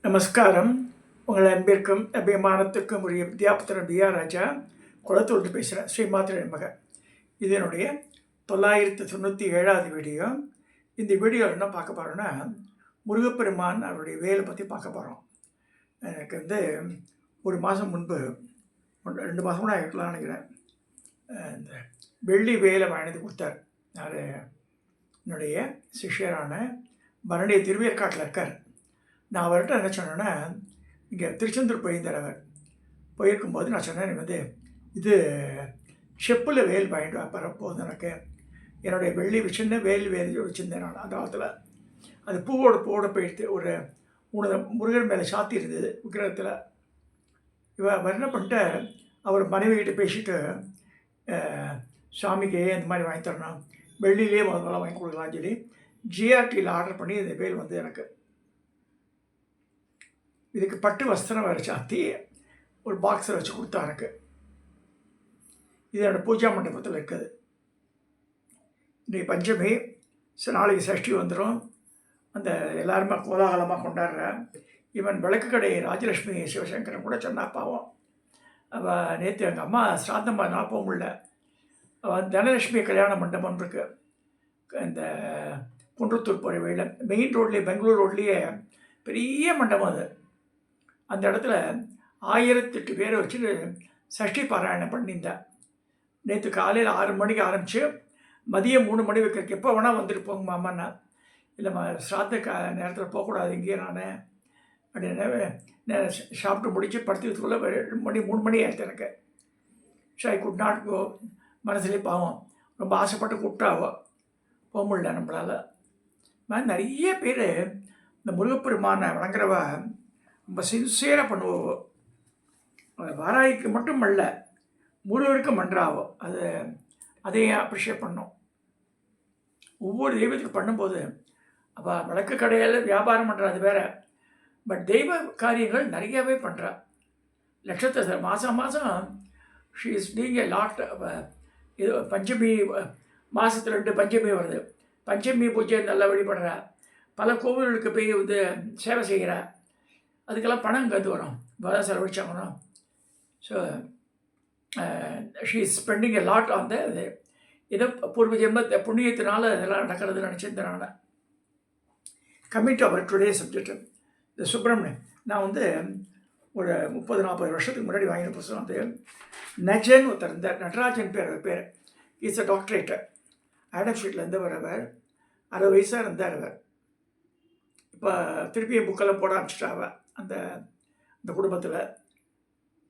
நமஸ்காரம். உங்கள் அன்பிற்கும் அபிமானத்துக்கும் உரிய வித்யாபுத்திரன் பிஆர் ராஜா குளத்தூர்ந்து பேசுகிறேன். ஸ்ரீமாத்திரை மக. இது என்னுடைய 997வது வீடியோ. இந்த வீடியோவில் என்ன பார்க்க போகிறோன்னா, முருகப்பெருமான் அவருடைய வேலை பற்றி பார்க்க போகிறோம். எனக்கு ஒரு மாதம் முன்பு 2 மாதம் கூட ஆகிருக்கலாம்னு நினைக்கிறேன், இந்த வெள்ளி வேலை வாங்கிட்டு கொடுத்தார். யார்? என்னுடைய சிஷ்யரான பரணி திருவேற்காட்டில் இருக்கார். நான் அவர்கிட்ட என்ன சொன்னேன்னா, இங்கே திருச்செந்தூர் போயிருந்தார். அவர் போயிருக்கும்போது நான் சொன்னேன், இது செப்பில் வேல் வாங்கிட்டு வர போகுது. எனக்கு என்னுடைய வெள்ளி சின்ன வேல் வச்சுருந்தேன் நான் அந்த காலத்தில். அது பூவோட போயிடுத்து. ஒரு 3 முருகன் மேலே சாத்தி இருந்தது விக்கிரகத்தில். இவர் என்ன பண்ணிட்டு அவர் மனைவிகிட்ட பேசிட்டு, சாமிக்கு அந்த மாதிரி வாங்கி தரணும், வெள்ளியிலே முதல்ல வாங்கி கொடுக்கலாம்னு சொல்லி ஜிஆர்டியில் ஆர்டர் பண்ணி இந்த வேல் எனக்கு இதுக்கு பட்டு வஸ்திரம் வேறு சாத்தி ஒரு பாக்ஸில் வச்சு கொடுத்தா எனக்கு. இது என்னோடய பூஜா மண்டபத்தில் இருக்குது. இன்றைக்கி பஞ்சமி, நாளைக்கு சஷ்டி வந்துடும். அந்த எல்லாருமே கோலாகலமாக கொண்டாடுறேன். இவன் விளக்கு கடை ராஜலட்சுமி சிவசங்கரன் கூட சொன்னா, பாவம் அவள் நேற்று எங்கள் அம்மா ஸ்ராந்தம்மா நான் போக முடியல. அவள் தனலட்சுமி கல்யாண மண்டபம் இருக்குது இந்த குன்றத்தூர் போகிற வழியில், மெயின் ரோட்லேயே, பெங்களூர் ரோட்லேயே பெரிய மண்டபம் அது. அந்த இடத்துல 1008 பேரை வச்சு சஷ்டி பாராயணம் பண்ணியிருந்தேன். நேற்று காலையில் 6 மணிக்கு ஆரம்பித்து மதியம் 3 மணி வைக்கிறதுக்கு எப்போ வேணால் வந்துட்டு போங்க மாமாண்ணா. இல்லைம்மா, ஸ்ராத்த நேரத்தில் போகக்கூடாது இங்கேயே நான் அப்படின்னு சாப்பிட்டு முடித்து படுத்துக்கிறதுக்குள்ளே 2 மணி 3 மணி ஆகிடுது எனக்கு. So I could not go. மனசுலேயே பாவம், ரொம்ப ஆசைப்பட்டு கூப்பிட்டாவோ போக முடியல நம்மளால். நான் நிறைய பேர் இந்த முருகப்பெருமானை வணங்குறவ ரொம்ப சின்சியராக பண்ணுவோம். வாராய்க்கு மட்டும் அல்ல, முருகருக்கும் பண்ணுறாவோ. அதையும் அப்ரிஷியேட் பண்ணோம். ஒவ்வொரு தெய்வத்துக்கு பண்ணும்போது அப்போ விளக்கு கடையில் வியாபாரம் பண்ணுறா, அது வேறு. பட் தெய்வ காரியங்கள் நிறையாவே பண்ணுறா. லட்சத்தை மாதம் she is doing a lot. இது பஞ்சமி மாதத்தில் 2 பஞ்சமி வருது. பஞ்சமி பூஜை நல்லா வழிபடுறா. பல கோவில்களுக்கு போய் சேவை செய்கிறா. அதுக்கெல்லாம் பணம் வரும், பலம் செலவழிச்சாங்கணும். So she is spending a lot on இதை பூர்வ ஜென்மத்தை புண்ணியத்தினால இதெல்லாம் நடக்கிறதுன்னு நினச்சிருந்தேன் நான். Coming to our today subject, இந்த சுப்பிரமணியன். நான் ஒரு 30-40 வருஷத்துக்கு முன்னாடி வாங்கின புத்தகம் நஜன் ஒருத்தர் இருந்தார். நடராஜன் பேர். Is a doctorate. ஆடம் ஸ்ட்ரீட்லேருந்து வரவர். 60 வயசாக இருந்தார் அவர். இப்போ திருப்பியும் புக்கெல்லாம் போட ஆரம்பிச்சிட்டாவ அந்த குடும்பத்தில்.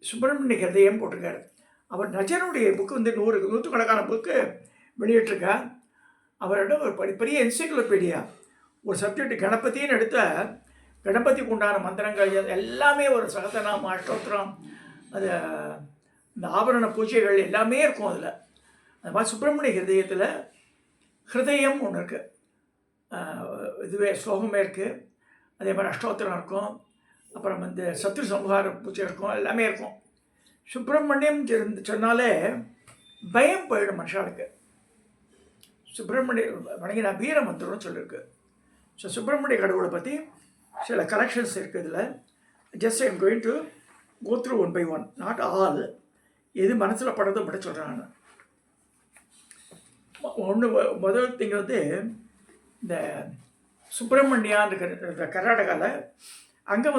சுப்பிரமணிய ஹிருதயம் போட்டிருக்காரு. அவர் நஜனுடைய புக்கு 100 புக்கு வெளியிட்டிருக்கா. அவரிடம் ஒரு பெரிய என்சைக்ளோபீடியா, ஒரு சப்ஜெக்ட் கணபதின்னு எடுத்த கணபதிக்கு உண்டான மந்திரங்கள் எல்லாமே, ஒரு சகசநாமம், அஷ்டோத்திரம், அது இந்த ஆபரண பூஜைகள் எல்லாமே இருக்கும் அதில். அது மாதிரி சுப்பிரமணிய ஹிருதயத்தில் ஹிருதயம் ஒன்று இருக்குது. இதுவே ஸ்லோகமே இருக்குது. அதே மாதிரி அஷ்டோத்திரம் இருக்கும். அப்புறம் சத்ரு சம்ஹார பூஜை இருக்கும். எல்லாமே இருக்கும். சுப்பிரமணியம் சொன்னாலே பயம் போயிடும் மனுஷாளுக்கு. சுப்பிரமணிய வணங்கினா வீரம் வந்துடும் சொல்லியிருக்கு. ஸோ சுப்பிரமணிய கடவுளை பற்றி சில கலெக்ஷன்ஸ் இருக்குது இதில். Just I am going to go through 1 by 1, not all. எது மனசில் படுறதோ மட்டும் சொல்கிறேன் நான். முதல் திங்க இந்த சுப்பிரமணியான் இருக்கிற கர்நாடகாவில். அங்கே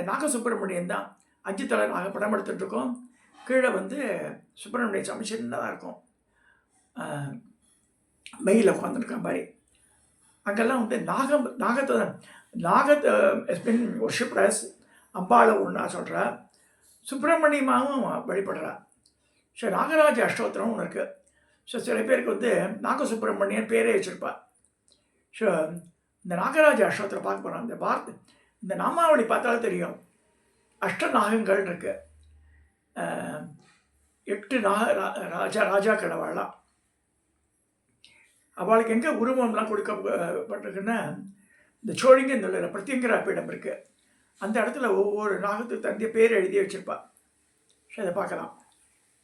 நாகசுப்பிரமணியன் தான் 5 தலை நாங்கள் படம் எடுத்துகிட்ருக்கோம். கீழே சுப்பிரமணிய சாமி சின்னதாக இருக்கும், மெயிலில் உட்காந்துருக்க மாதிரி. அங்கெல்லாம் நாகத்தை எஸ்பின் ஒர்ஷிப் அஸ் அம்பாளை ஒன்றா சொல்கிறா, சுப்பிரமணியமாகவும் வழிபடுறா. ஸோ நாகராஜ அஷ்டோத்திரம் ஒன்று இருக்குது. ஸோ சில பேருக்கு நாகசுப்பிரமணியன் பேரே வச்சுருப்பா. ஸோ இந்த நாகராஜ அஷ்டோத்திரம் பார்க்க போகிறோம். இந்த நாமாவளி பார்த்தாலும் தெரியும். அஷ்டநாகங்கள் இருக்குது. 8 ராஜாக்கள் அவளாம். அவளுக்கு எங்கே உருவம்லாம் கொடுக்கப்பட்டிருக்குன்னா, இந்த சோழிங்க இந்த பிரத்யங்கரா பீடம் இருக்குது. அந்த இடத்துல ஒவ்வொரு நாகத்துக்கு தந்தைய பேர் எழுதி வச்சுருப்பா. ஸோ அதை பார்க்கலாம்.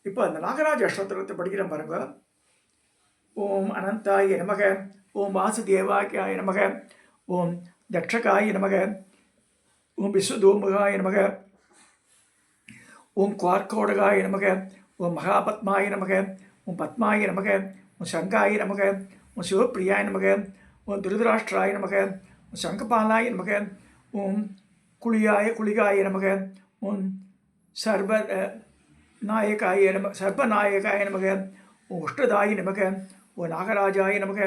இப்போ அந்த நாகராஜ அஷ்டோத்திரத்தை படிக்கிற பாருங்க. ஓம் அனந்தாய நமக, ஓம் வாசுதேவாய நமக, ஓம் தட்சகாய நமக, ஓம் விஸ்வதோமுகாய நமக, ஓம் குவார்க்கோடகாய நமக, ஓம் மகாபத்மாய நமக, ஓம் பத்மாய நமக, ஓம் சங்காய நமக, ஓம் சிவப்பிரியாய நமக, ஓம் திருதராஷ்டிராய நமக, ஓம் சங்கபாலாய நமக, ஓம் குளிகாய நமக, ஓம் சர்வ நாயகாய நமக, சர்வநாயகாய நமக, ஓம் உஷ்டதாய நமக, ஓம் நாகராஜாய நமக,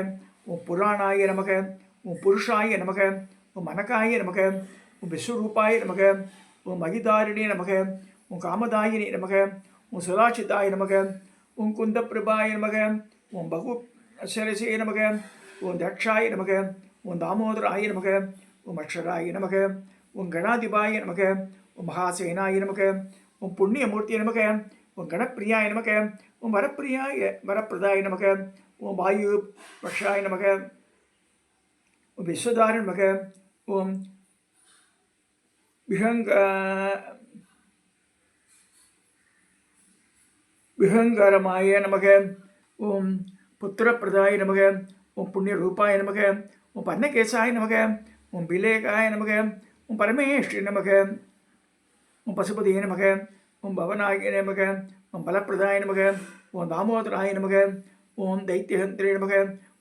ஓம் புராணாய நமக, ஓம் புருஷாய நமக, ஓம் மனகாய நமக, ஓம் விஸ்வரூபாய நமக, ஓம் மகிதாரிணி நமக, ஓம் காமதாயினி நமக, ஓம் சுலாச்சிதாய நமக, ஓம் குந்தப்பிரபாய நமக, ஓம் பகு சரசே நமக, ஓம் தக்ஷாய நமக, ஓம் தாமோதராய நமக, ஓம் அக்ஷராய நமக, ஓம் கணாதிபாய நமக, ஓம் மகாசேனாய நமக, ஓம் புண்ணியமூர்த்திய நமக, ஓம் கணப்பிரியாய நமக, ஓம் வரப்பிரதாய நமக, ஓம் வாயு பக்ஷாய நமக, ஓம் விஸ்வதார நமக, ஓம் விஹங்கரமாய நமக, ஓம் புத்திரப்பிரதாய நமக, ஓம் புண்ணியரூபாய நமக, ஓம் பன்னகேசாய நமக, ஓம் பிலேகாய நமக, ஓம் பரமேஸ்வரி நமக, ஓம் பசுபதியே நமக, ஓம் பவனாய நமக, ஓம் பலப்பிரதாய நமக, ஓம் தாமோதராய நமக, ஓம் தைத்தியஹந்திரே நமக,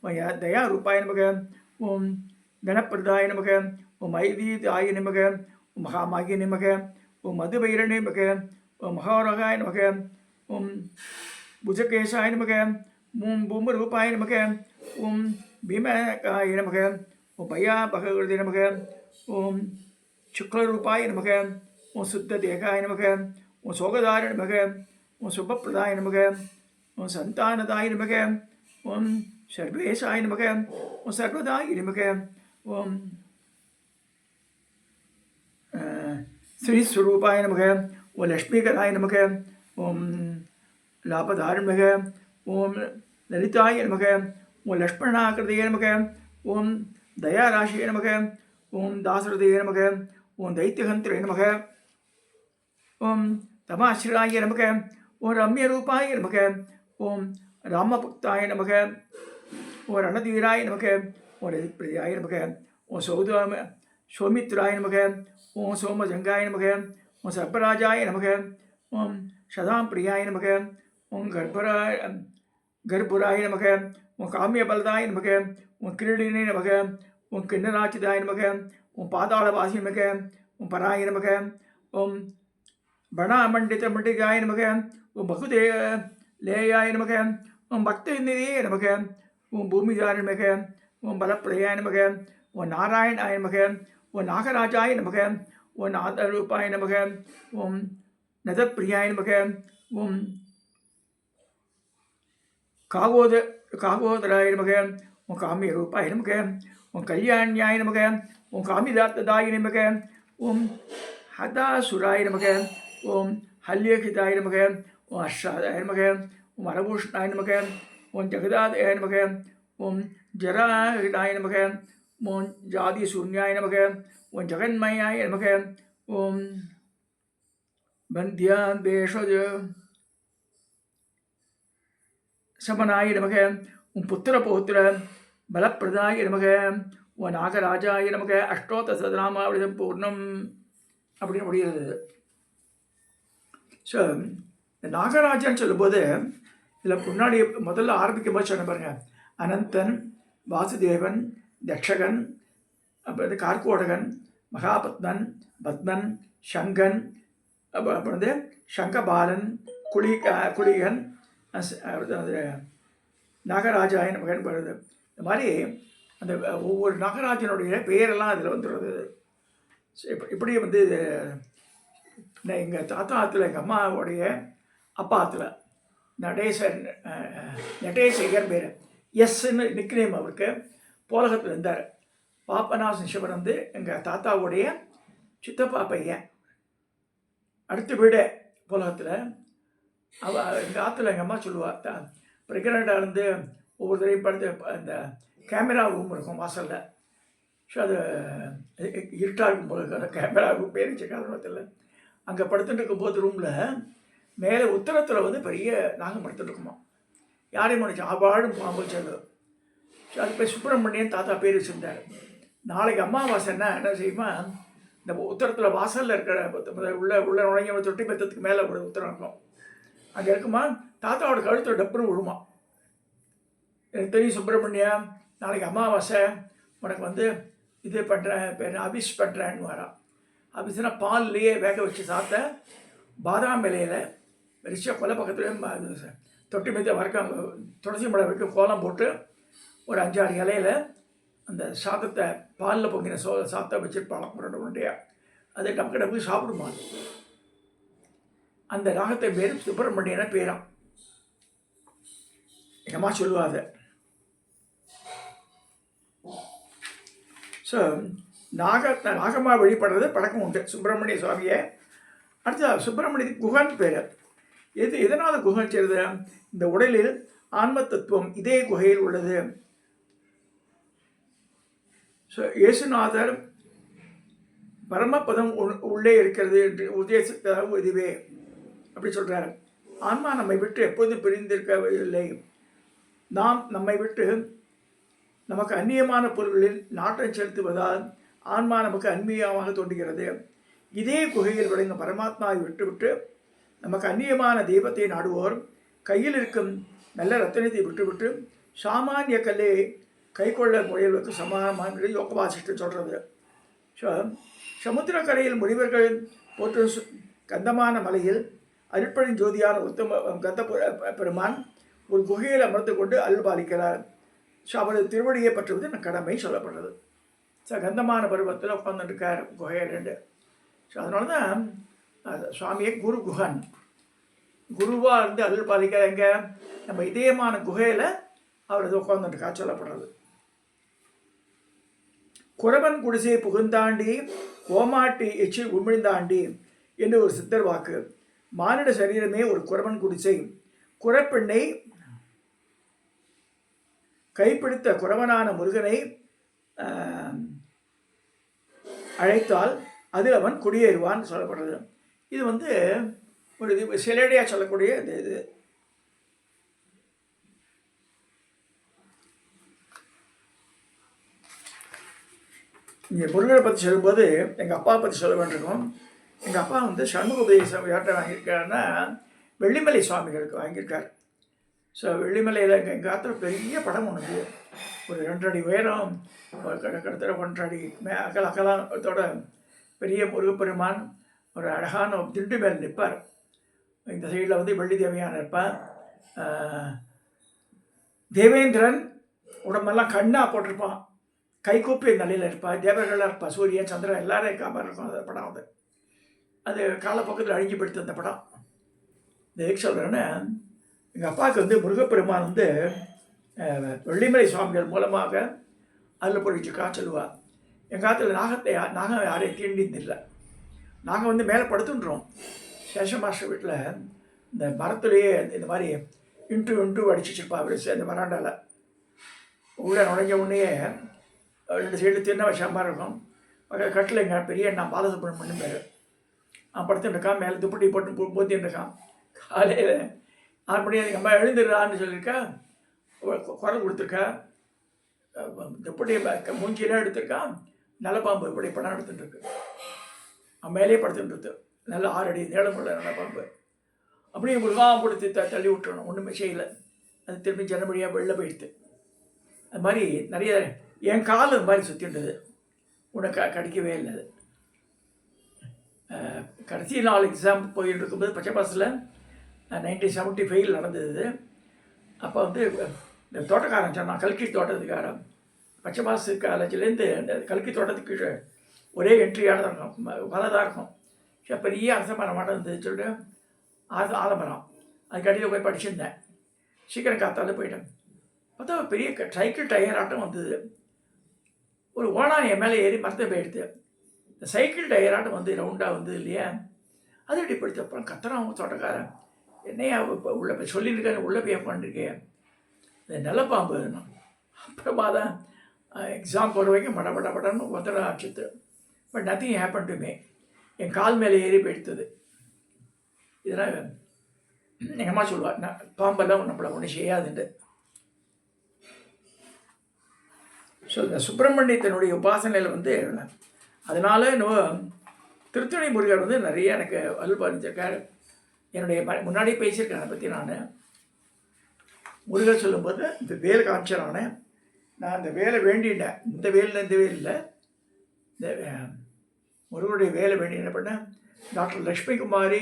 ஓம் தயாரூபாய நமக, ஓம் கணப்பிரதாய நமக, ஓம் ஐதீதாய நமக, ஓம் மகாமாகிய நமக, ஓம் மதுபைரணே நமக, ஓம் மகாரகாய நமக, ஓம் புஜகேசாய நமக, ஓம் பூமரூபாய நமக, ஓம் பீமகாய நமக, ஓம் பயா பகவதி நமக, ஓம் சுக்லரூபாய நமக, ஓம் சுத்த தேகாய நமக, ஓம் சோகதார நமக, ஓம் சுபப்பிரதாய நமக, ஓம் சந்தானதாய நமக, ஓம் சர்வேசாய நமக, ஓம் சர்வதாய நமக, ஓம் ஸ்ரீஸ்வரூபாய நமக, ஓம் லக்ஷ்மிகராய நமக, ஓம் லாபதார நமக, ஓம் லலிதாய நமக, ஓம் லக்ஷ்மணாகிருதய நமக, ஓம் தயாராசிய நமக, ஓம் தாசரதய நமக, ஓம் தைத்தியஹந்திரே நமக, ஓம் தமாசிராய நமக, ஓம் ரம்யரூபாய நமக, ஓம் ராமபக்தாய நமக, ஓம் ரணதீராய நமக, ஓம் ரதிப்பிரியாய நமக, ஓம் சோமித்ராய நமக, ஓம் சோமஜங்காய நமக, ஓம் சர்பராஜாய நமக, ஓம் சதாம் பிரியாய நமக, ஓம் கர்ப்புராய நமக, ஓம் காமியபலதாய நமக, ஓம் கிரீடினே நமக, ஓம் கிண்ணராச்சிதாய நமக, ஓம் பாதாளவாசி நமக, ஓம் பராய நமக, ஓம் பணாமண்டிதமண்டிகாய நமக, ஓம் லேயாய நமக, ஓம் பக்தநிதியே நமக, ஓம் பூமிதார நமக, ஓம் பலப்பிரயாய நமக, ஓம் நாராயணாய நமக, ஓம் நாகராஜாய நமக, ஓம் நாதரூபாய நமக, ஓம் நதப்பிரியாய நமக, ஓம் காகோதராய நமக, ஓம் காமியரூபாய நமக, ஓம் கல்யாணியாய நமக, ஓம் காமிதாத்ததாய நமக, ஓம் ஹதாசுராய நமக, ஓம் ஹல்யகிதாய நமக, ஓம் அஸ்ராதாய நமக, ஓம் அரபூஷ்ணாய நமக, ஓம் ஜெகதாதய நமக, ஓம் ஜராஹிதாய நமக, ஓம் ஜாதிசூன்யாய நமக, ஓம் ஜெகன்மயாய நமக, ஓம் பந்தியாந்தேஷஜ சமனாய நமக, ஓம் புத்திரபௌத்திர பலப்பிரதாய நமக, ஓம் நாகராஜாய நமக. அஷ்டோத்த சதநாமாவிடம் பூர்ணம் அப்படின்னு முடிகிறது. ஸோ இந்த நாகராஜன் சொல்லும்போது இதில் முன்னாடி முதல்ல ஆரம்பிக்கும் போது சொன்ன பாருங்க, அனந்தன், வாசுதேவன், தக்ஷகன், அப்புறம் கார்கோடகன், மகாபத்மன், பத்மன், சங்கன், அப்புறம் வந்து சங்கபாலன், குளிகன், அது நாகராஜாயன் மகன் வருது. இந்த மாதிரி அந்த ஒவ்வொரு நாகராஜனுடைய பெயரெல்லாம் அதில் வந்துடுறது. இப்படி வந்து எங்கள் தாத்தா ஆற்றுல, எங்கள் அம்மாவுடைய அப்பா ஆற்றுல நடேசேகர் பேர், எஸ்ன்னு நிக்னேம் அவருக்கு. போலகத்தில் இருந்தார். பாப்பநாசன் சிவன் வந்து எங்கள் தாத்தாவுடைய சித்தப்பா பையன். அடுத்த வீடு போலகத்தில். எங்கள் ஆற்றுல எங்கள் அம்மா சொல்லுவாள், ப்ரெக்னெண்ட்டாக இருந்து ஒவ்வொரு தடவையும் படுத்து அந்த கேமரா ரூம் இருக்கும் வாசலில். ஸோ அது இருட்டாக இருக்கும் போது கேமரா ரூம் பேர் வச்ச காரணத்தில் அங்கே படுத்துட்டு இருக்கும்போது ரூமில் மேலே உத்தரத்தில் வந்து பெரிய நாகம் படுத்துட்டு இருக்குமா. யாரையும் நினச்சி ஆவாழும் பாம்பு சொல்லு. ஸோ அது போய் சுப்பிரமணியன் தாத்தா பேர் வச்சுருந்தார். நாளைக்கு அமாவாசைன்னா என்ன செய்யுமா, இந்த உத்தரத்தில் வாசலில் இருக்கிற உள்ள நுழைஞ்ச தொட்டி மெத்தத்துக்கு மேலே ஒரு உத்தரம் இருக்கும். அங்கே இருக்குமா தாத்தாவோட கழுத்தில் டப்புன்னு விழுமா. எனக்கு தெரியும் சுப்பிரமணியா, நாளைக்கு அமாவாசை, உனக்கு வந்து இது பண்ணுறேன், இப்போ என்ன அபிஷ் பண்ணுறேன்னு வரான். அபிஷ்னா பால்லையே வேக வச்சு சாப்பிட்ட பாதாம் இலையில் வெறிச்சா கொலை பக்கத்துலேயும் தொட்டி மெத்த வரைக்கும் துளசி மலை வரைக்கும் கோலம் போட்டு ஒரு 5-6 இலையில் அந்த சாதத்தை பாலில் பொங்கின சாதத்தை வச்சுருப்பாங்க உருண்டையாக. அதை டக்கு டப்பு சாப்பிடுமா. அந்த ராகத்தை பேர் சுப்பிரமணியன பேராம். எங்கள் அம்மா சொல்லுவாங்க. ஸோ நாகமாக வழிபடுறது பழக்கம் உண்டு சுப்பிரமணிய சுவாமியை. அடுத்த சுப்பிரமணிய குகன் பேர். எதனால் குகன் செய்கிறது? இந்த உடலில் ஆன்ம தத்துவம் இதே குகையில் உள்ளது. ஸோ இயேசுநாதர் பரமபதம் உள்ளே இருக்கிறது என்று உத்தேசித்ததாக இதுவே அப்படி சொல்கிறார். ஆன்மா நம்மை விட்டு எப்போதும் பிரிந்திருக்கவில்லை. நாம் நம்மை விட்டு நமக்கு அந்நியமான பொருள்களில் நாட்டம் செலுத்துவதால் ஆன்மா நமக்கு அந்நியமாக தோன்றுகிறது. இதே குகையில் விளங்கும் பரமாத்மாவை விட்டுவிட்டு நமக்கு அந்நியமான தெய்வத்தை நாடுவோர் கையில் இருக்கும் நல்ல ரத்தனத்தை விட்டுவிட்டு சாமானிய கல்லை கை கொள்ள முயல்வுக்கு சமானமாக யோக வாசிஷ்டம் சொல்கிறது. ஸோ சமுத்திரக்கரையில் முனிவர்கள் போற்றும் கந்தமான மலையில் அருட்பழி ஜோதியான உத்தம கந்த பெருமான் ஒரு குகையில் அமர்ந்து கொண்டு அருள் பாலிக்கிறார். ஸோ அவரது திருவடியை பற்றுவது கடமை சொல்லப்படுறது. ஸோ கந்தமான பருவத்தில் உட்காந்துருக்கார் குகையில். ஸோ அதனால தான் சுவாமியை குரு குஹன் குருவாக இருந்து அருள் பாலிக்கிற எங்கே நம்ம இதயமான குகையில் அவர் உட்காந்துருக்கா சொல்லப்படுறது. குறவன் குடிசை புகுந்தாண்டி கோமாட்டி எச்சில் உமிழ்ந்தாண்டி என்று ஒரு சித்தர் வாக்கு. மானிட சரீரமே ஒரு குறவன் குடிசை. குறப்பெண்ணை கைப்பிடித்த குறவனான முருகனை அழைத்தால் அதில் அவன் குடியேறுவான் சொல்லப்படுறது. இது வந்து ஒரு சிலேடையாக சொல்லக்கூடிய இது. இங்கே முருகனை பற்றி சொல்லும்போது எங்கள் அப்பா பற்றி சொல்ல வேண்டியிருக்கும். எங்கள் அப்பா வந்து சண்முக உபதேசம் யார்கிட்ட வாங்கியிருக்காருன்னா வெள்ளிமலை சுவாமிகளுக்கு வாங்கியிருக்கார். ஸோ வெள்ளிமலையில் எங்கள் காலத்தில் பெரிய படம் ஒன்று, ஒரு 2 அடி உயரம், கிட்டத்தட்ட 1.5 அடி அகலத்தோட பெரிய முருகப்பெருமான் ஒரு அழகான திண்டு மேல் நிற்பார். இந்த சைடில் வந்து வெள்ளி தேவையான இருப்பார். தேவேந்திரன் உடம்பெல்லாம் கண்ணாக போட்டிருப்பான், கைகூப்பிய நிலையில் இருப்பாள். தேவர்களாக இருப்பாள், சூரியன் சந்திரன் எல்லாரும் இருக்காமல் இருக்கும். அந்த படம் அது காலப்பக்கத்தில் அழிஞ்சு போயிடுத்து அந்த படம். இந்த எதுக்கு சொல்கிறேன்னு, எங்கள் அப்பாவுக்கு வந்து முருகப்பெருமான் வந்து வெள்ளிமலை சுவாமிகள் மூலமாக அதில் பொழிச்சுக்கான்னு சொல்லுவாள். எங்கள் காலத்தில் நாகம் யாரையும் தீண்டிந்தில்லை. நாங்கள் வந்து மேலே படுத்துன்றோம். சேஷமாஸ்டர் வீட்டில் இந்த மரத்துலேயே இந்த மாதிரி இன்ட்டு அடிச்சிருப்பா அவர் அந்த வராண்டாவில். உள்ளே நுழைஞ்ச உடனேயே 2 சைடு தின்ன விஷயமாக இருக்கும். கட்டில் எங்கள் பெரிய அண்ணா பாலசுப்ரமணியம் பேர். அவன் படுத்துட்டு இருக்கான், மேலே துப்பட்டி போட்டு போத்தின்னு இருக்கான். காலையில் 6 மணி எங்கள் அம்மா எழுந்துடுறான்னு சொல்லியிருக்கா, குரல் கொடுத்துருக்கா, துப்பட்டி மூஞ்சியெல்லாம் எடுத்திருக்கான். நல்லப்பாம்பு இப்படி படம் எடுத்துகிட்டு இருக்கு. அவன் மேலேயே படுத்துட்டு இருக்கு. நல்ல 6 அடி நீளமுள்ள நல்லப்பாம்பு. அப்படியே முருகாம் கொடுத்து தள்ளி விட்டுறணும், ஒன்றுமே செய்யலை. அது திரும்பி ஜனவழியாக வெளில போயிடுது. அது மாதிரி நிறைய என் கால் அது மாதிரி சுற்றின்றது. உனக்கு கடிக்கவே இல்லை. அது கடைசி 4 எக்ஸாம் போயிட்டு இருக்கும்போது பச்சை பாஸில் 1975 நடந்தது. அப்போ வந்து இந்த தோட்டக்காரன் சொன்னான், கல்கி தோட்டத்துக்காரன். பச்சை பாஸ் காலேஜ்லேருந்து அந்த கல்கி தோட்டத்துக்கு ஒரே என்ட்ரியாக தான் இருக்கும், வலதாக இருக்கும். பெரிய அரச மரம் மாட்டம் இருந்தது சொல்லிட்டு ஆலமரம் அதுக்கு அடியில் போய் படிச்சிருந்தேன். சீக்கிரம் காத்தால போயிட்டேன். பார்த்தா பெரிய சைக்கிள் டயர் ஆட்டம் வந்தது. ஒரு ஓனான் என் மேலே ஏறி மரத்தை போயிடுது. இந்த சைக்கிள் டயராட்டம் வந்து ரவுண்டாக வந்தது இல்லையா, அது எப்படி படுத்து. அப்புறம் கத்துறான் தோட்டக்காரன், என்னையா இப்போ உள்ள போய் சொல்லியிருக்காரு, உள்ளே போய் பண்ணிருக்கேன், இந்த நல்லப்பாம்பு. அப்புறமா தான் எக்ஸாம் போகிற வரைக்கும் படன்னு ஒத்தனை ஆச்சுது. But nothing happen to me. என் கால் மேலே ஏறி போயிடுத்தது. இதெல்லாம் எங்கள் அம்மா சொல்லுவாள், நான் பாம்பெல்லாம் நம்மளை ஒன்றும் செய்யாதுண்டு. ஸோ இந்த சுப்பிரமணியத்தினுடைய உபாசனையில் வந்து அதனால இன்னும் திருத்தணி முருகர் வந்து நிறைய எனக்கு அருள் பாலிச்சிருக்கார். என்னுடைய முன்னாடியே பேசியிருக்கேன் அதை பற்றி. நான் முருகர் சொல்லும்போது இந்த வேல் காமிச்சரான நான் அந்த வேலை வேண்டிட்டேன். இந்த வேலில் இந்த வேலில் இந்த முருகனுடைய வேலை வேண்டி என்ன பண்ணேன், doctor Lakshmi Kumari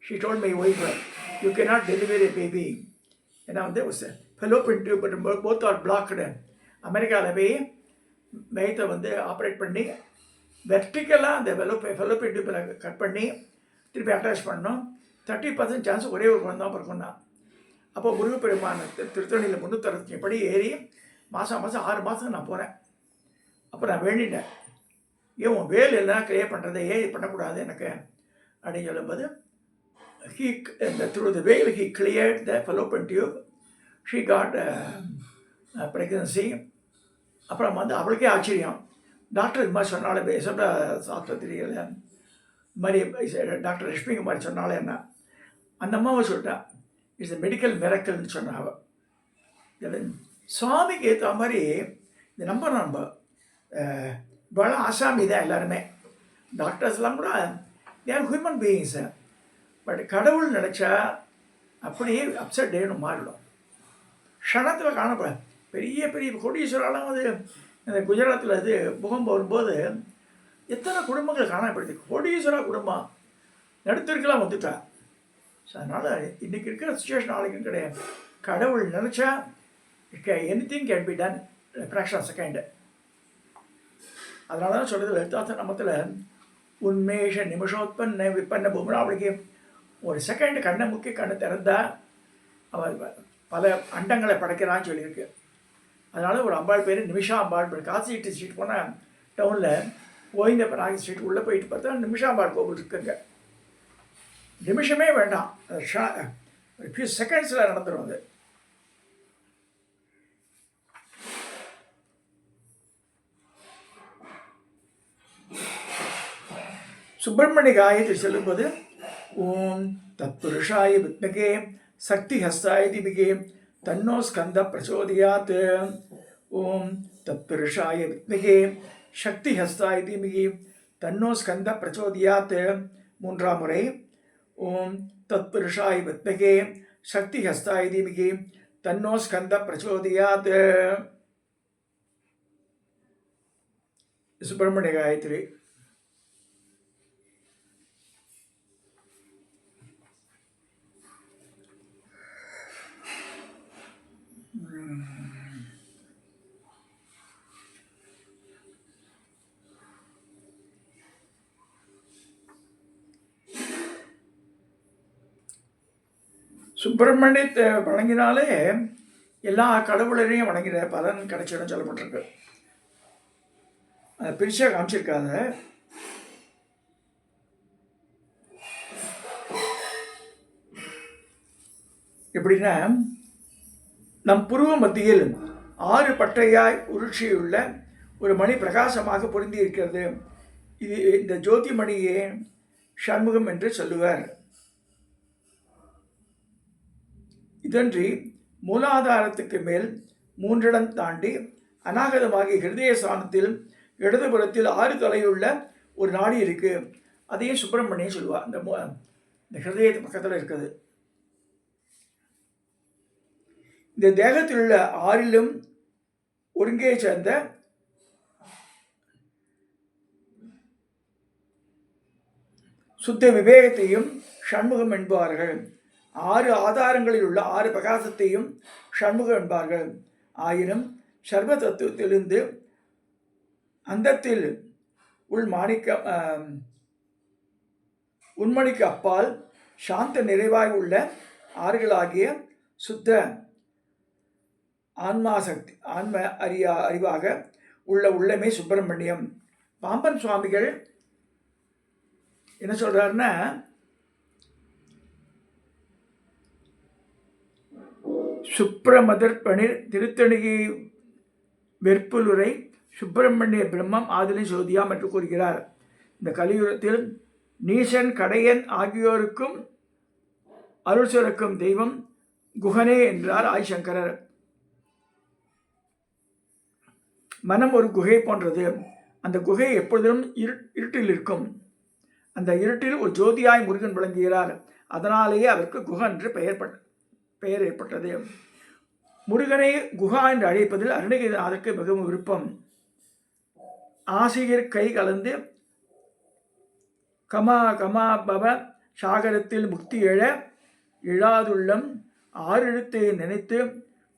she told my wife U can not delivery baby. ஏன்னா வந்து Fallopian tube both are blocked. அமெரிக்காவில் போய் மையத்தை வந்து ஆப்ரேட் பண்ணி வெர்டிக்கலாக அந்த ஃபெலோப்பியன் டியூப்பில் கட் பண்ணி திருப்பி அட்டாச் பண்ணோம். 30% சான்ஸ் ஒரே ஒரு குழந்தை தான் பிறக்கும்னா. அப்போ முருகப்பெருமான திருத்தணியில் 365 படி ஏறி மாதம் 6 மாதம் நான் போகிறேன். அப்போ நான் வேண்டிட்டேன், ஏன் உன் வேல் எல்லாம் கிளியர் பண்ணுறதை ஏன் இது பண்ணக்கூடாது எனக்கு அப்படின்னு சொல்லும்போது through the veil he cleared the fallopian tube. She got pregnancy. அப்புறம் வந்து அவளுக்கே ஆச்சரியம், டாக்டர் இது மாதிரி சொன்னாலே பேசப்பட ஆஸ்பத்திரியில் இது மாதிரி டாக்டர் லக்ஷ்மி குமாரி சொன்னாலே என்ன, அந்த அம்மாவை சொல்லிட்டா இட்ஸ் மெடிக்கல் மிரக்கல்னு சொன்னாவ. சுவாமிக்கு ஏற்ற மாதிரி இந்த நம்ம இவ்வளோ ஆசாமி தான் எல்லாருமே. டாக்டர்ஸ்லாம் கூட தேர் ஹியூமன் பீயிங்ஸு. பட் கடவுள் நினச்சா அப்படியே அப்செட் டேன்னு மாறிடும். க்ஷணத்தில் காணப்படாது. பெரிய பெரிய கோடீஸ்வரெல்லாம் வந்து இந்த குஜராத்தில் இது முகம் வரும்போது எத்தனை குடும்பங்கள் காணப்படுது. கோடீஸ்வரா குடும்பம் நடுத்தருக்கெல்லாம் வந்துட்டா. ஸோ அதனால் இன்றைக்கி இருக்கிற சுச்சுவேஷன் நாளைக்கும் கிடையாது. கடவுள் நினச்சா anything can be done fraction of second. அதனால தான் சொல்கிறது லலிதாச நாமத்தில் உன்மேஷ நிமிஷோத்பன்ன விற்பன்ன பூமரா. அவளுக்கு ஒரு செகண்டு கண்ணை முக்கி கண்ணை திறந்தா அவள் பல அண்டங்களை படைக்கிறான்னு சொல்லியிருக்கு. அதனால் ஒரு அம்பாள் பேர் நிமிஷா அம்பாள். காசி ஸ்ட்ரீட் போனால் டவுனில் கோவிந்தப்பராகி ஸ்ட்ரீட் உள்ளே போயிட்டு பார்த்தா நிமிஷா அம்பாள் கோவில் இருக்குங்க. நிமிஷமே வேண்டாம், ஒரு ஃபியூ செகண்ட்ஸில் நடந்துடும் அது. சுப்பிரமணிய காயத்ரி சொல்லும்போது ஓம் தத்புருஷாய வித்மகே சக்தி ஹஸ்தாய திமிகே தன்னோ ஸ்கந்த பிரச்சோதயாத். ஓம் தத்புருஷாய வித்மகே சக்தி ஹஸ்தாய திமிகே தன்னோ ஸ்கந்த பிரச்சோதயாத். 3ஆம் முறை ஓம் தத்புருஷாய வித்மகே சக்தி ஹஸ்தாய திமிகே தன்னோ ஸ்கந்த பிரச்சோதயாத். சுப்பிரமணிய காயத்ரி. சுப்பிரமணியத்தை வணங்கினாலே எல்லா கடவுளரையும் வணங்கிற பலன் கிடைச்சிடும் சொல்லப்பட்டிருக்கு. அதை பிரிச்சா காமிச்சிருக்காத. எப்படின்னா, நம் புருவ மத்தியில் 6 பட்டையாய் உருட்சியுள்ள ஒரு மணி பிரகாசமாக பொருந்தி இருக்கிறது. இந்த ஜோதி மணியே சண்முகம் என்று சொல்லுவார். இதன்றி மூலாதாரத்துக்கு மேல் 3 இடம் தாண்டி அநாகதமாகி ஹிருதய ஸ்தானத்தில் இடதுபுறத்தில் 6 தலையுள்ள ஒரு நாடி இருக்கு. அதையும் சுப்பிரமணியம் சொல்லுவார். இந்த ஹிருதயத்து பக்கத்தில் இருக்குது. இந்த தேகத்தில் உள்ள 6லும் ஒருங்கே சேர்ந்த சுத்த விவேகத்தையும் சண்முகம் என்பார்கள். 6 ஆதாரங்களில் உள்ள 6 பிரகாசத்தையும் சண்முகம் என்பார்கள். ஆயினும் சர்வ தத்துவத்திலிருந்து அந்தத்தில் உண்மணிக்கு அப்பால் சாந்த நிறைவாய் உள்ள ஆறுகளாகிய சுத்த ஆன்மாசக்தி அறிவாக உள்ள உள்ளமே சுப்பிரமணியம். பாம்பன் சுவாமிகள் என்ன சொல்றாருன்னா, சுப்பிரமதற்பணிர் திருத்தணிகை வெற்புலுரை சுப்பிரமணிய பிரம்மம் ஆதிலை சோதியாம் என்று கூறுகிறார். இந்த கலியுகத்தில் நீசன் கடையன் ஆகியோருக்கும் அருள் சுரக்கும் தெய்வம் குகனே என்றார் ஆய்சங்கரர். மனம் ஒரு குகை போன்றது. அந்த குகை எப்பொழுதும் இருட்டில் இருக்கும். அந்த இருட்டில் ஒரு ஜோதியாய் முருகன் விளங்குகிறார். அதனாலேயே அவருக்கு குகன் என்று பெயர் ஏற்பட்டது. முருகனை குகா என்று அழைப்பதில் அருணகிரிநாதருக்கு மிகவும் விருப்பம். ஆசிரியர் கை கலந்து கமா கமா பவ சாகரத்தில் முக்தி எழ இழாதுள்ளம் ஆறெழுத்தை நினைத்து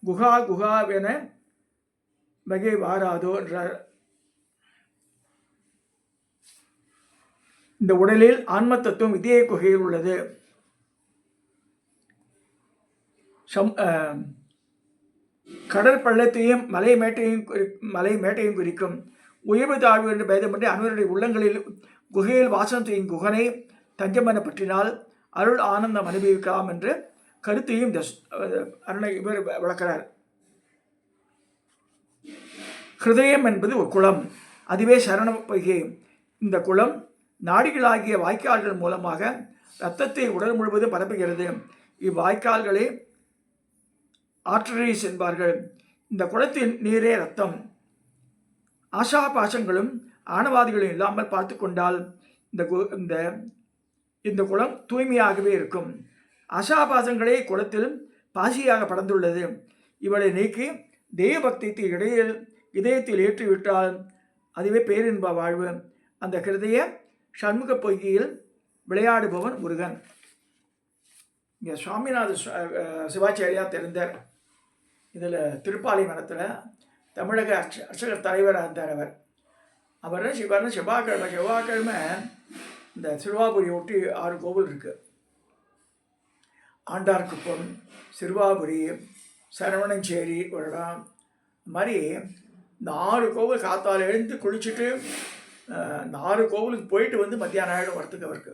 குகா குகாவென வகை வாராதோ என்றார். இந்த உடலில் ஆன்ம தத்துவம் இதய குகையில் உள்ளது. கடற்பள்ளத்தையும் மலை மேட்டையும் குறிக்கும். உயர்வு தாழ்வு என்று பேதமின்றி அனைவருடைய உள்ளங்களில் குகையில் வாசம் செய்யும் குகனை தஞ்சமென பற்றினால் அருள் ஆனந்தம் அனுபவிக்கலாம் என்று கருத்தையும் இவர் விளக்கிறார். ஹிருதயம் என்பது ஒரு குளம், அதுவே சரண பொய்கை. இந்த குளம் நாடிகளாகிய வாய்க்கால்கள் மூலமாக இரத்தத்தை உடல் முழுவதும் பரப்புகிறது. இவ்வாய்க்கால்களே ஆர்டரிஸ் என்பார்கள். இந்த குளத்தின் நீரே ரத்தம். ஆசா பாசங்களும் ஆணவாதிகளும் இல்லாமல் பார்த்து கொண்டால் இந்த குளம் தூய்மையாகவே இருக்கும். ஆசாபாசங்களே குளத்திலும் பாசியாக படர்ந்துள்ளது. இவளை நீக்கி தெய்வ பக்தியை இதயத்தில் ஏற்றிவிட்டால் அதுவே பேரின்ப வாழ்வு. அந்த ஹிருதய சண்முக பொய்கையில் விளையாடுபவன் முருகன். இங்கே சுவாமிநாத சிவாச்சாரியா தெரிந்தார். இதில் திருப்பாலை மரத்தில் தமிழக அர்ச்சகர் தலைவராக இருந்தார். அவர் செவ்வாய்க்கிழமை இந்த சிறுவாபுரி ஒட்டி 6 கோவில் இருக்குது. ஆண்டார்குப்பம், சிறுவாபுரி, சரவணஞ்சேரி ஒரு இடம். மாதிரி இந்த 6 கோவில் காத்தால் எழுந்து குளிச்சுட்டு இந்த 6 கோவிலுக்கு போயிட்டு வந்து மத்தியானம் ஆகிடும் வரத்துக்கு. அவருக்கு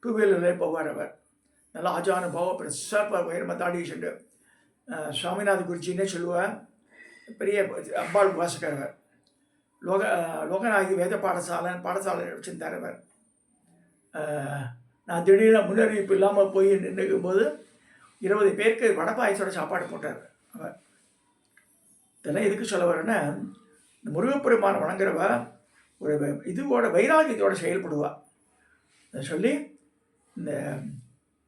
2 வீலர்லேயே போவார். அவர் நல்லா ஆஜானுபாவம் பெருசாக உயரமாக தாடி வச்சுட்டு சுவாமிநாத குருஜின்னே சொல்லுவார். பெரிய அம்பாள் உபாசகர். அவர் லோகநாயகி வேத பாடசாலை வச்சுருந்தார். அவர் நான் திடீர்னு முன்னறிவிப்பு இல்லாமல் போய் நின்றுக்கும் போது 20 பேருக்கு வடை பாயசோட சாப்பாடு போட்டார். அவர் இதெல்லாம் எதுக்கு சொல்ல வரேன்னா, இந்த முருகப்பெருமான வணங்குறவ ஒரு இதுவோட வைராகியத்தோடு செயல்படுவா. அதை சொல்லி இந்த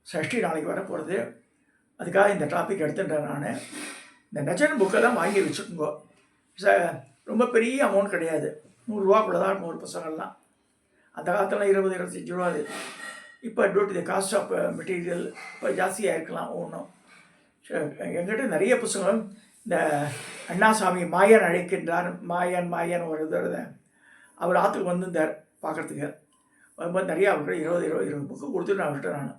சஷ்டி நாளைக்கு வர போகிறது, அதுக்காக இந்த டாபிக் எடுத்துட்டேன். நான் இந்த நஜன் புக்கெல்லாம் வாங்கி வச்சுக்கோங்க. ரொம்ப பெரிய அமௌண்ட் கிடையாது, 100 ரூபாக்குள்ளே தான் இருக்கும் ஒரு புத்தகங்கள்லாம். அந்த காலத்தில் 20-25 ரூபா. அது இப்போ due to the cost of material இப்போ ஜாஸ்தியாக இருக்கலாம் ஒன்றும். எங்கிட்ட நிறைய புத்தகங்கள். இந்த அண்ணாசாமி மாயன் அழைக்கின்றார், மாயன் ஒரு இது வருது. அவர் ஆற்றுக்கு வந்திருந்தார் பார்க்குறதுக்கு. வரும்போது நிறையா அவர்கிட்ட 20 புக்கு கொடுத்துட்டு நான் விட்டேன்.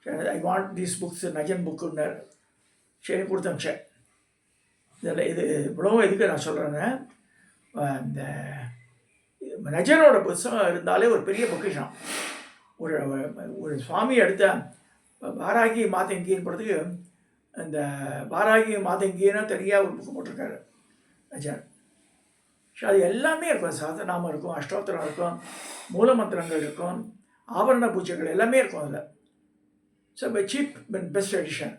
நான் ஐ வாண்ட் தீஸ் புக்ஸ் நஜன் புக்குன்னார். சரி கொடுத்தமிச்சேன். இதில் இது இவ்வளோ எதுக்கு நான் சொல்கிறேன்னா, இந்த நஜனோட புத்தகம் இருந்தாலே ஒரு பெரிய பொக்கிஷம். ஒரு சுவாமி எடுத்த வாராகி மாதங்கின்னு போகிறதுக்கு இந்த வாராகி மாதங்கின்னு தனியாக ஒரு புக்கு போட்டிருக்காரு நஜன். ஸோ அது எல்லாமே இருக்கும். சாதநாமம் இருக்கும், அஷ்டோத்திரம் இருக்கும், மூலமந்திரங்கள் இருக்கும், ஆபரண பூஜைகள் எல்லாமே இருக்கும் அதில். So cheap best edition.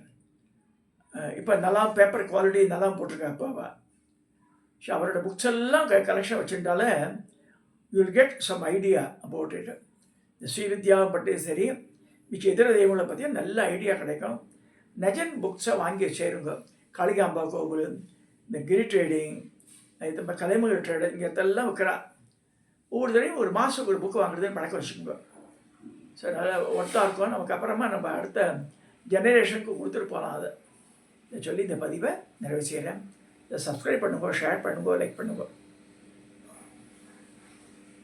இப்போ நல்லா பேப்பர் குவாலிட்டி நல்லா போட்டிருக்கேன் அப்பாவா. ஸோ அவரோட புக்ஸ் எல்லாம் கலெக்ஷன் வச்சுட்டாலே you will get some idea about it. இந்த ஸ்ரீவித்யாவை பற்றி சரி, மிச்ச இதர தெய்வங்களை பற்றியும் நல்ல ஐடியா கிடைக்கும். நஜன் புக்ஸை வாங்கி சேருங்க. காளிகாம்பா கோவில், இந்த கிரி ட்ரேடிங், இந்த கலைமகள் ட்ரேடிங், இங்கே இதெல்லாம் வைக்கிறா. ஒவ்வொரு தடையும் ஒரு மாதத்துக்கு ஒரு புக்கு வாங்குறதுன்னு பழக்கம் வச்சுக்கோங்க. ஸோ நல்லா ஒர்த்தாக இருக்கும். நமக்கு அப்புறமா நம்ம அடுத்த ஜெனரேஷனுக்கு கொடுத்துட்டு போகலாம். அதை சொல்லி இந்த பதிவை நிறைவு செய்கிறேன். இதை சப்ஸ்கிரைப் பண்ணுங்க, ஷேர் பண்ணுங்க, லைக் பண்ணுங்க.